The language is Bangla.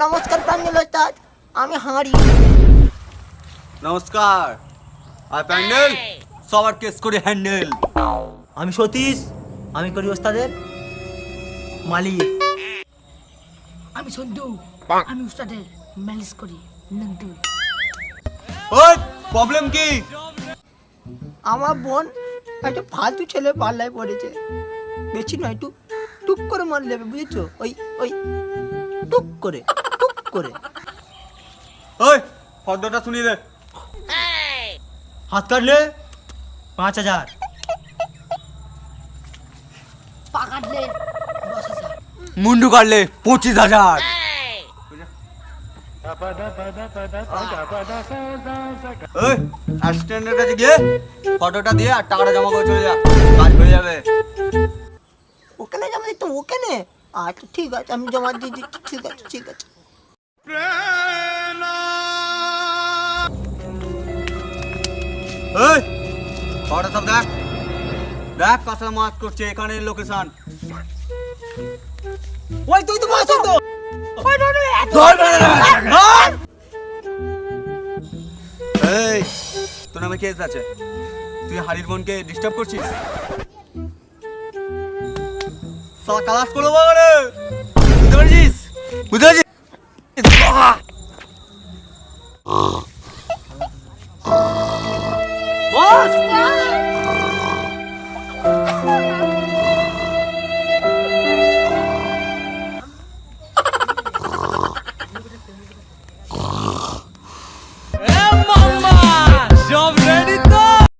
নমস্কার প্যান্ডেল ওস্তাদ, আমি হাঁড়ি। নমস্কার। আর প্যান্ডেল সবার কেস করে হ্যান্ডেল। আমি সতীশ, আমি করি ওস্তাদের মালিক। আমি সন্তু, আমি উস্তাদের ম্যানেজ করি নন্দু। ওই প্রবলেম কি? আমার বোন একটা ফালতু ছেলে পাল্লায় পড়েছে, বেশি নয়, টুক টুক করে মার নেবে, বুঝেছো? ওই ওই টুক করে টুক করে। ওই ফর্দটা শুনিয়ে দে। হাত কাটলে 5,000, পা কাটলে 10,000। মুন্ডু কাটলে 25,000। ওই অ্যাসিস্ট্যান্টের কাছে গিয়ে ফটোটা দিয়ে আর টাকাটা জমা করে চলে যা, কাজ হয়ে যাবে। ওখানে জমা দিতে? ওখানে? আচ্ছা ঠিক আছে, আমি জমা দিয়ে দিচ্ছি। ঠিক আছে ঠিক আছে। ওই ফটো সব দেখ, দেখ কাঁচা মাছ করছে, এখানে লোকেশন। ওই তুই তো বলছিস তো। এই তোর নামে কেস আছে, তুই হারির বোনকে ডিস্টার্ব করছিস। সালা কালাস করবো বাবা রে, বুঝতে পারছিস? বুঝতে পারছিস?